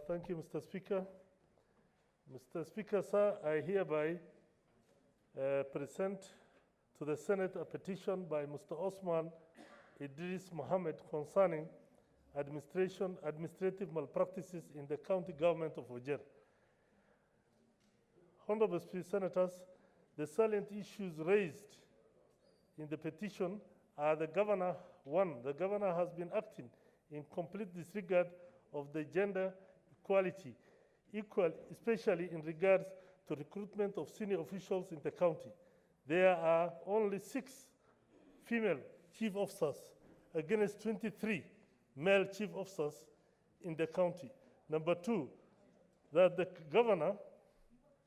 Thank you, Mr. Speaker. Mr. Speaker, sir, I hereby present to the Senate a petition by Mr. Osman Idris Mohammed concerning administrative malpractices in the county government of Wajir. Honorable Senators, the salient issues raised in the petition are the governor. One, the governor has been acting in complete disregard of the gender equality, especially in regards to recruitment of senior officials in the county. There are only 6 female chief officers against 23 male chief officers in the county. Number 2, that the governor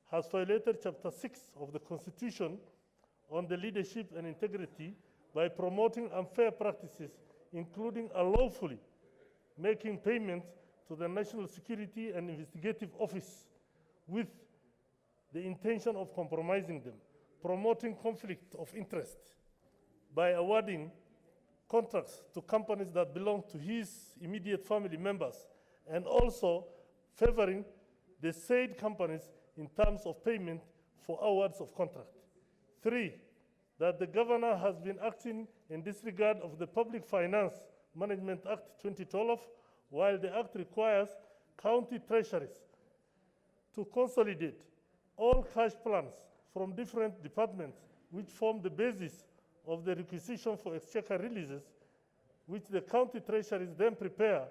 has violated Chapter 6 of the Constitution on the leadership and integrity by promoting unfair practices, including unlawfully making payments to the National Security and Investigative Office with the intention of compromising them, promoting conflict of interest by awarding contracts to companies that belong to his immediate family members, and also favoring the said companies in terms of payment for awards of contract. 3, that the governor has been acting in disregard of the Public Finance Management Act 2012, while the act requires county treasuries to consolidate all cash plans from different departments which form the basis of the requisition for exchequer releases, which the county treasuries then prepare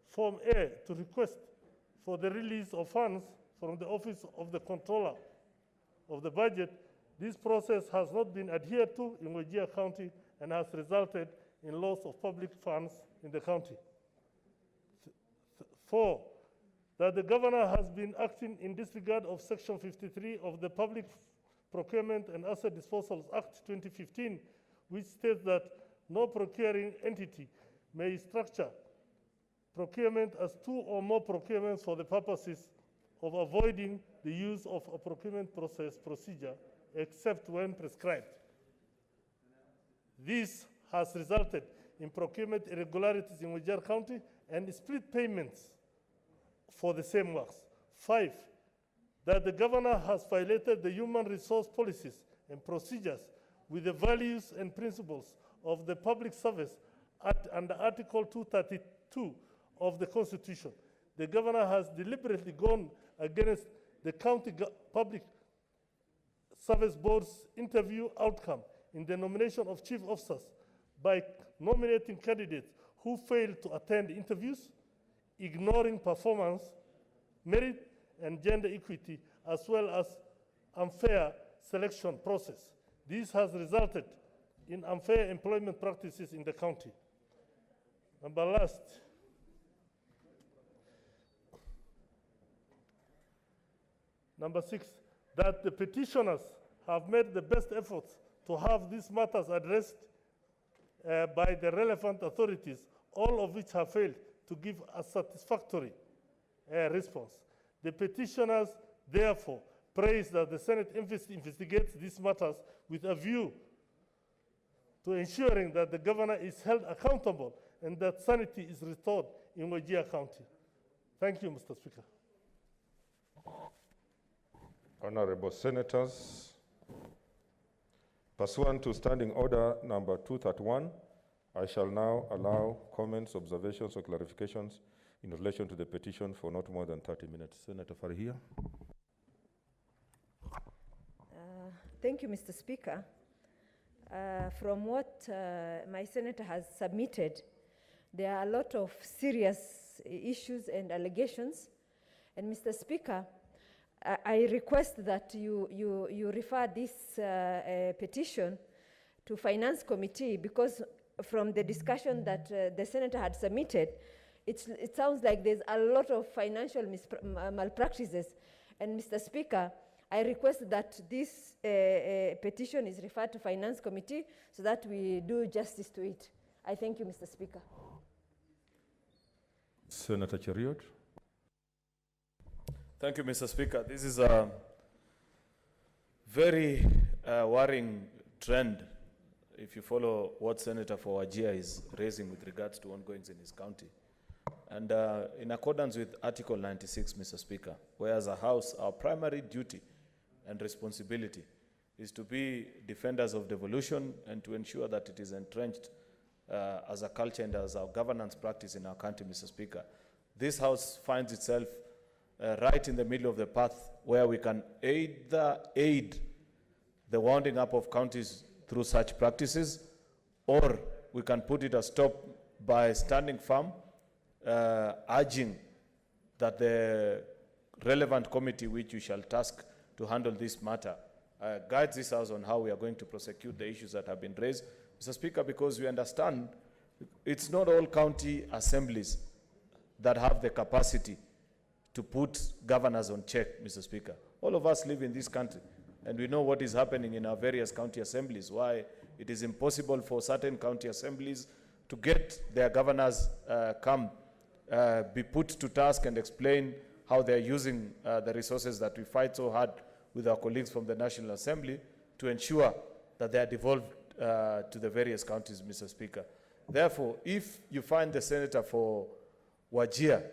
Form A to request for the release of funds from the Office of the Controller of the Budget. This process has not been adhered to in Wajir County and has resulted in loss of public funds in the county. 4, that the governor has been acting in disregard of Section 53 of the Public Procurement and Asset Disposals Act 2015, which states that no procuring entity may structure procurement as 2 or more procurements for the purposes of avoiding the use of a procurement procedure except when prescribed. This has resulted in procurement irregularities in Wajir County and split payments for the same works. 5, that the governor has violated the human resource policies and procedures with the values and principles of the public service under Article 232 of the Constitution. The governor has deliberately gone against the county public service board's interview outcome in the nomination of chief officers by nominating candidates who failed to attend interviews, ignoring performance, merit, and gender equity, as well as unfair selection process. This has resulted in unfair employment practices in the county. Number 6, that the petitioners have made the best efforts to have these matters addressed by the relevant authorities, all of which have failed to give a satisfactory response. The petitioners, therefore, praise that the Senate investigates these matters with a view to ensuring that the governor is held accountable and that sanity is restored in Wajir County. Thank you, Mr. Speaker. Honorable Senators, pursuant to Standing Order number 231, I shall now allow comments, observations, or clarifications in relation to the petition for not more than 30 minutes. Senator Farhia. Thank you, Mr. Speaker. From what my senator has submitted, there are a lot of serious issues and allegations. And Mr. Speaker, I request that you refer this petition to Finance Committee, because from the discussion that the senator had submitted, it sounds like there's a lot of financial malpractices. And Mr. Speaker, I request that this petition is referred to Finance Committee so that we do justice to it. I thank you, Mr. Speaker. Senator Cheriot. Thank you, Mr. Speaker. This is a very worrying trend if you follow what Senator for Wajir is raising with regards to ongoings in his county. And in accordance with Article 96, Mr. Speaker, where as a House, our primary duty and responsibility is to be defenders of devolution and to ensure that it is entrenched as a culture and as our governance practice in our country, Mr. Speaker. This House finds itself right in the middle of the path where we can either aid the winding up of counties through such practices, or we can put it a stop by standing firm, urging that the relevant committee which we shall task to handle this matter guides this House on how we are going to prosecute the issues that have been raised. Mr. Speaker, because we understand it's not all county assemblies that have the capacity to put governors on check, Mr. Speaker. All of us live in this country, and we know what is happening in our various county assemblies, why it is impossible for certain county assemblies to get their governors be put to task and explain how they're using the resources that we fight so hard with our colleagues from the National Assembly to ensure that they are devolved to the various counties, Mr. Speaker. Therefore, if you find the senator for Wajir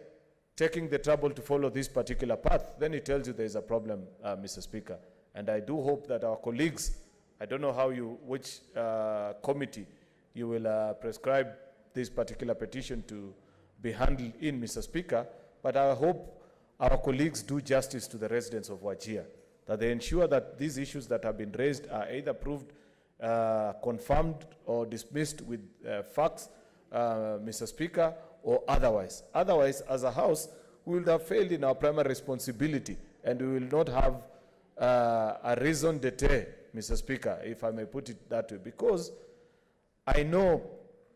taking the trouble to follow this particular path, then it tells you there is a problem, Mr. Speaker. And I do hope that our colleagues, I don't know which committee you will prescribe this particular petition to be handled in, Mr. Speaker, but I hope our colleagues do justice to the residents of Wajir, that they ensure that these issues that have been raised are either proved, confirmed or dismissed with facts, Mr. Speaker, or otherwise. Otherwise, as a House, we will have failed in our primary responsibility, and we will not have a raison d'etre, Mr. Speaker, if I may put it that way, because I know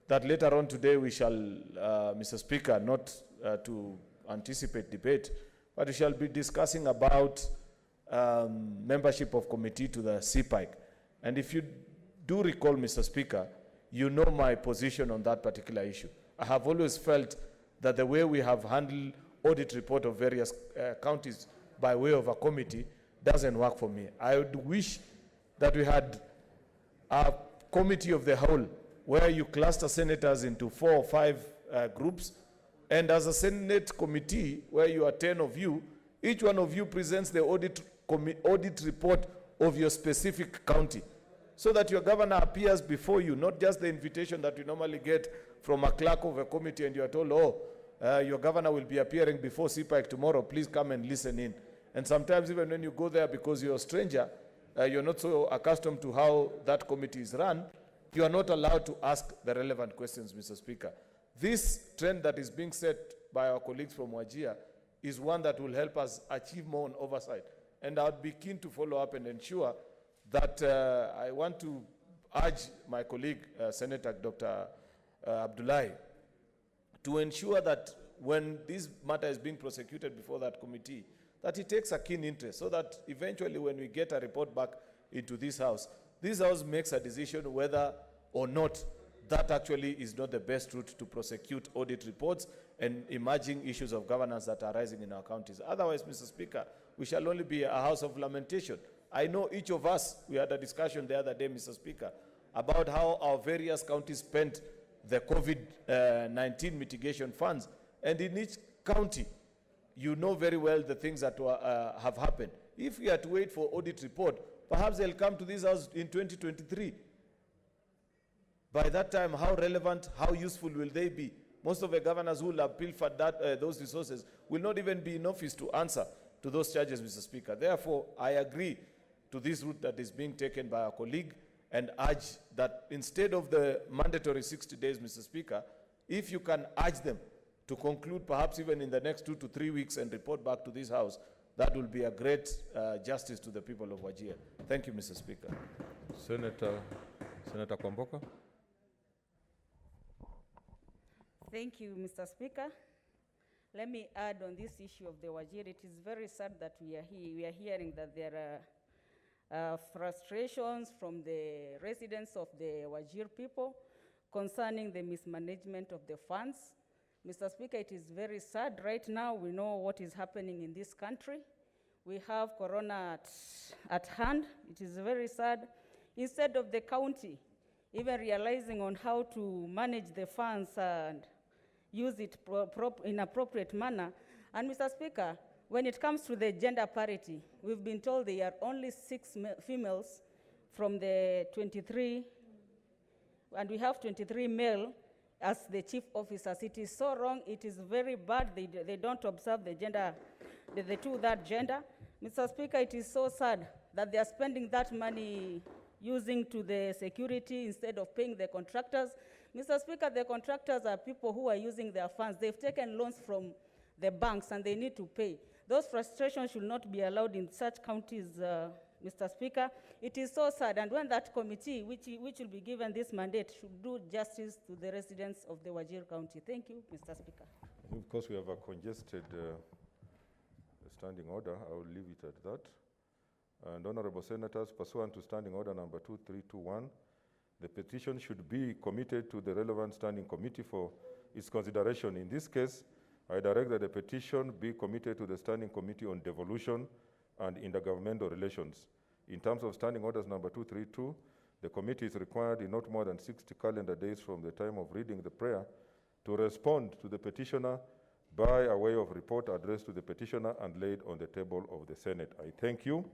that later on today we shall, Mr. Speaker, not to anticipate debate, but we shall be discussing about membership of committee to the CPIC. And if you do recall, Mr. Speaker, you know my position on that particular issue. I have always felt that the way we have handled audit report of various counties by way of a committee doesn't work for me. I would wish that we had a committee of the whole where you cluster senators into 4 or 5 groups, and as a Senate committee where you are 10 of you, each one of you presents the audit report of your specific county, so that your governor appears before you, not just the invitation that you normally get from a clerk of a committee and you are told, your governor will be appearing before CPIC tomorrow, please come and listen in. And sometimes even when you go there, because you're a stranger, you're not so accustomed to how that committee is run, you are not allowed to ask the relevant questions, Mr. Speaker. This trend that is being set by our colleagues from Wajir is one that will help us achieve more on oversight. And I would be keen to follow up and ensure that I want to urge my colleague, Senator Dr. Abdullahi, to ensure that when this matter is being prosecuted before that committee, that he takes a keen interest, so that eventually when we get a report back into this House makes a decision whether or not that actually is not the best route to prosecute audit reports and emerging issues of governance that are rising in our counties. Otherwise, Mr. Speaker, we shall only be a house of lamentation. I know each of us, we had a discussion the other day, Mr. Speaker, about how our various counties spent the COVID-19 mitigation funds. And in each county, you know very well the things that have happened. If we had to wait for audit report, perhaps they'll come to this House in 2023. By that time, how relevant, how useful will they be? Most of the governors who will have pilfered those resources will not even be in office to answer to those charges, Mr. Speaker. Therefore, I agree to this route that is being taken by our colleague and urge that instead of the mandatory 60 days, Mr. Speaker, if you can urge them to conclude perhaps even in the next 2 to 3 weeks and report back to this House, that will be a great justice to the people of Wajir. Thank you, Mr. Speaker. Senator Kwamboka. Thank you, Mr. Speaker. Let me add on this issue of the Wajir. It is very sad that we are hearing that there are frustrations from the residents of the Wajir people concerning the mismanagement of the funds. Mr. Speaker, it is very sad. Right now, we know what is happening in this country. We have Corona at hand. It is very sad. Instead of the county even realizing on how to manage the funds and use it in appropriate manner. And Mr. Speaker, when it comes to the gender parity, we've been told there are only 6 females from the 23, and we have 23 male as the chief officers. It is so wrong, it is very bad, they don't observe the gender, that gender. Mr. Speaker, it is so sad that they are spending that money using to the security instead of paying the contractors. Mr. Speaker, the contractors are people who are using their funds. They've taken loans from the banks and they need to pay. Those frustrations should not be allowed in such counties, Mr. Speaker. It is so sad, and when that committee, which will be given this mandate, should do justice to the residents of the Wajir County. Thank you, Mr. Speaker. Of course, we have a congested standing order. I will leave it at that. And honorable senators, pursuant to standing order number 2321, the petition should be committed to the relevant standing committee for its consideration. In this case, I direct that the petition be committed to the Standing Committee on Devolution and Intergovernmental Relations. In terms of standing orders number 232, the committee is required in not more than 60 calendar days from the time of reading the prayer to respond to the petitioner by a way of report addressed to the petitioner and laid on the table of the Senate. I thank you.